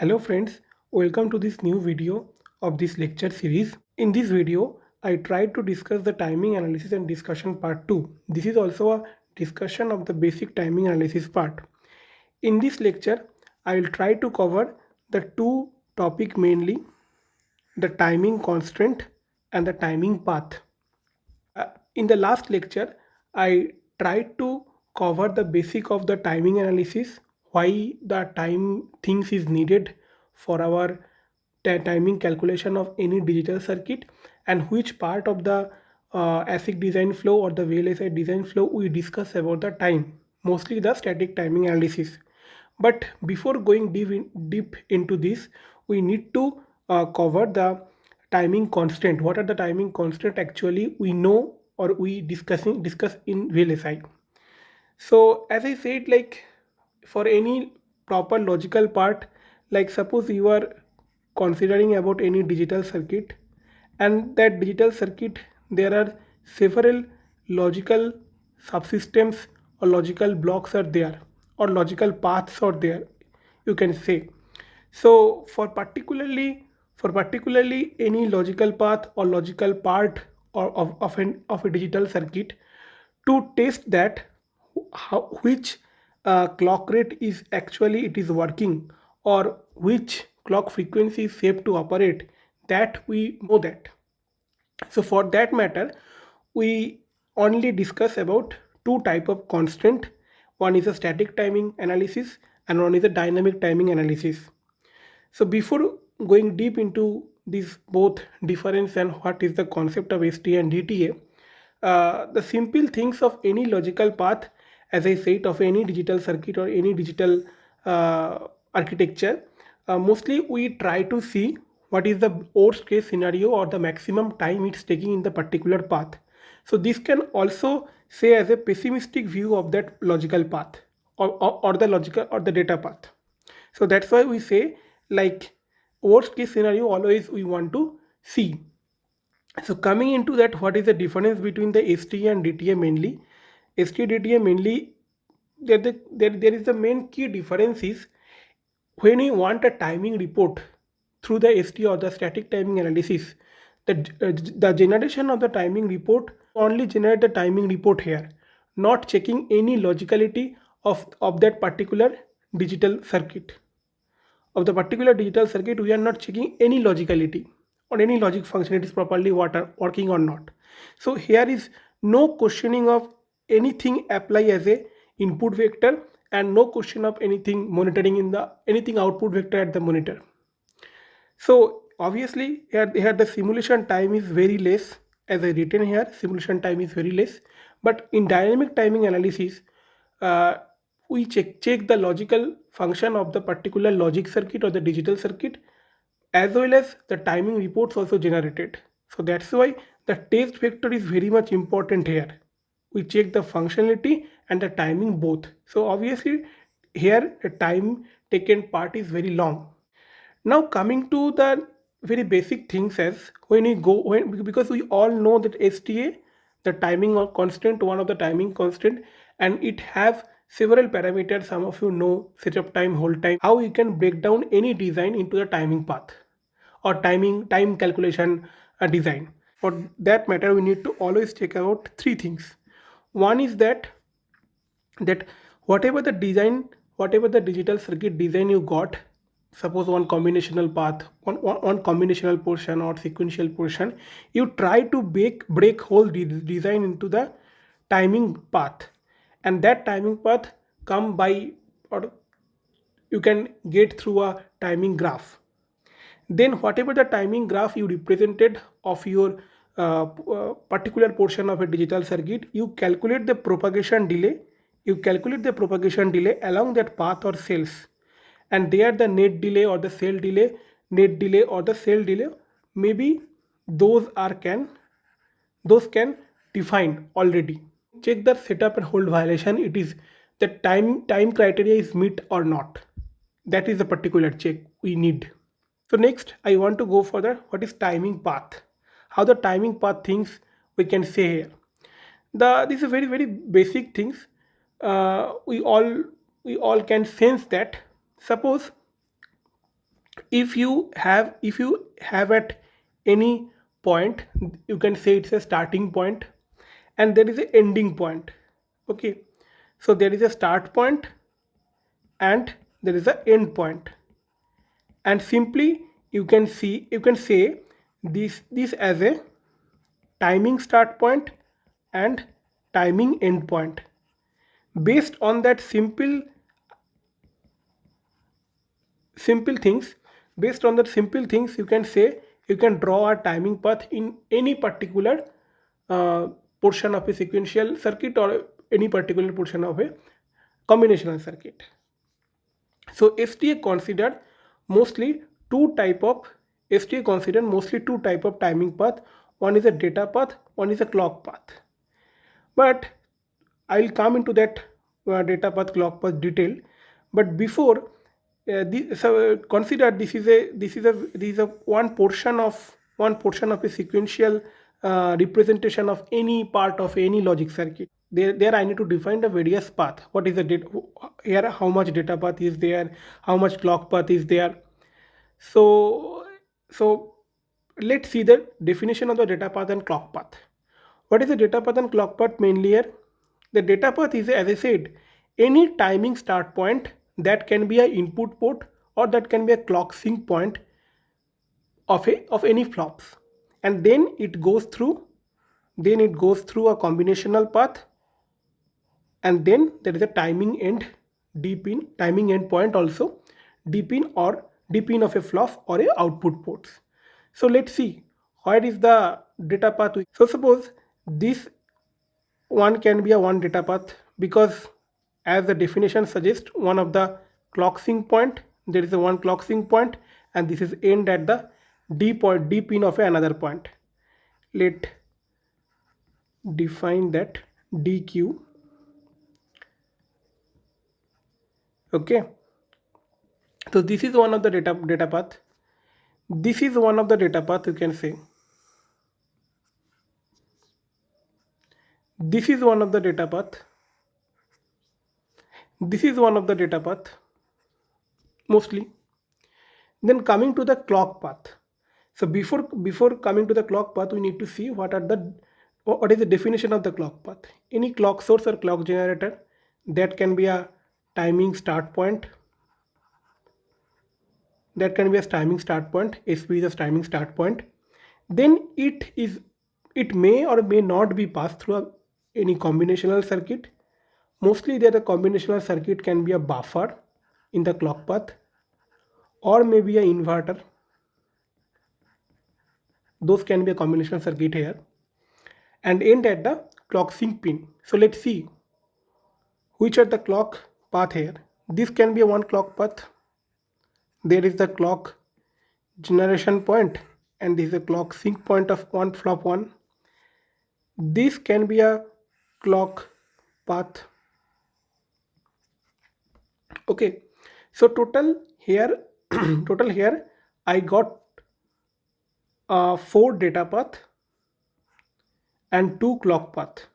Hello friends, welcome to this new video of this lecture series. In this video, I tried to discuss the timing analysis and discussion part 2. This is also a discussion of the basic timing analysis part. In this lecture, I will try to cover the two topic mainly, the timing constraint and the timing path. In the last lecture, I tried to cover the basic of the timing analysis, why the time things is needed for our timing calculation of any digital circuit, and which part of the ASIC design flow or the VLSI design flow we discuss about the time, mostly the static timing analysis. But before going deep into this, we need to cover the timing constant. What are the timing constant actually we know or we discuss in VLSI? So as I said, like for any proper logical part, like suppose you are considering about any digital circuit, and that digital circuit there are several logical subsystems or logical blocks are there, or logical paths are there, you can say. So for particularly any logical path or logical part or of a digital circuit, to test that which clock rate is actually it is working, or which clock frequency is safe to operate, that we know that. So for that matter, we only discuss about two type of constant. One is a static timing analysis and one is a dynamic timing analysis. So before going deep into these both difference and what is the concept of STA and DTA, the simple things of any logical path, as I said, of any digital circuit or any digital architecture, mostly we try to see what is the worst case scenario or the maximum time it's taking in the particular path. So this can also say as a pessimistic view of that logical path, or the logical or the data path. So that's why we say, like, worst case scenario always we want to see. So coming into that, what is the difference between the STA and DTA mainly? STA DTA mainly, there is the main key difference is when you want a timing report through the STA or the static timing analysis, the generation of the timing report only generate the timing report here, not checking any logicality of that particular digital circuit. Of the particular digital circuit, we are not checking any logicality or any logic function it is properly working or not. So here is no questioning of anything apply as a input vector, and no question of anything monitoring in the anything output vector at the monitor. So obviously here the simulation time is very less. As I written here, simulation time is very less. But in dynamic timing analysis, uh, we check the logical function of the particular logic circuit or the digital circuit, as well as the timing reports also generated. So that's why the test vector is very much important here. We check the functionality and the timing both. So obviously here the time taken part is very long. Now coming to the very basic things, as when you go because we all know that STA, the timing or constant, one of the timing constant, and it have several parameters. Some of you know setup time, hold time, how you can break down any design into the timing path or time calculation design. For that matter, we need to always check out three things. One is that whatever the design, whatever the digital circuit design you got, suppose one combinational path, one combinational portion or sequential portion, you try to break whole design into the timing path, and that timing path come by, or you can get through a timing graph. Then whatever the timing graph you represented of your particular portion of a digital circuit, you calculate the propagation delay, along that path or cells, and there the net delay or the cell delay, maybe those are can define already. Check the setup and hold violation, it is the time criteria is met or not. That is the particular check we need. So next I want to go for the what is timing path. How the timing path things we can say here. These are very basic things. We all can sense that. Suppose if you have at any point, you can say it's a starting point and there is a ending point. Okay, so there is a start point and there is a end point, and simply you can say this as a timing start point and timing end point. Based on that simple things, based on that simple things, you can say you can draw a timing path in any particular uh, portion of a sequential circuit or any particular portion of a combinational circuit. So STA considered mostly two type of STA considered mostly two type of timing path. One is a data path, one is a clock path. But I'll come into that data path clock path detail. But before, consider this is a one portion of a sequential representation of any part of any logic circuit. There I need to define the various path. What is the data here? How much data path is there? How much clock path is there? So let's see the definition of the data path and clock path. What is the data path and clock path mainly here? The data path is, as I said, any timing start point that can be a input port or that can be a clock sync point of any flops, and then it goes through a combinational path, and then there is a timing end point also, deep in of a flop or a output ports. So let's see where is the data path. So suppose this one can be a one data path, because as the definition suggests, one of the clock sync point, there is a one clock sync point, and this is end at the d pin of another point. Let define that dq. Okay, so this is one of the data path. This is one of the data path, you can say. This is one of the data path. This is one of the data path mostly. Then coming to the clock path. So before coming to the clock path, we need to see what is the definition of the clock path. Any clock source or clock generator that can be a timing start point. That can be a timing start point. SP is a timing start point. Then it may or may not be passed through any combinational circuit. Mostly the combinational circuit can be a buffer in the clock path, or maybe an inverter. Those can be a combinational circuit here, and end at the clock sync pin. So let's see which are the clock path here. This can be a one clock path. There is the clock generation point, and this is a clock sync point of one flop one. This can be a clock path. Okay, so total here total here I got 4 data path and 2 clock path.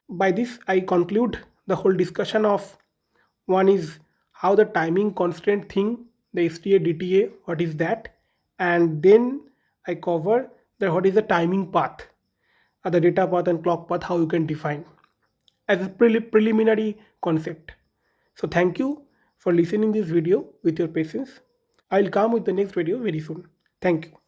By this I conclude the whole discussion of one is how the timing constraint thing, the STA DTA, what is that, and then I cover the what is the timing path, the data path and clock path, how you can define as a preliminary concept. So thank you for listening this video with your patience. I'll come with the next video very soon. Thank you.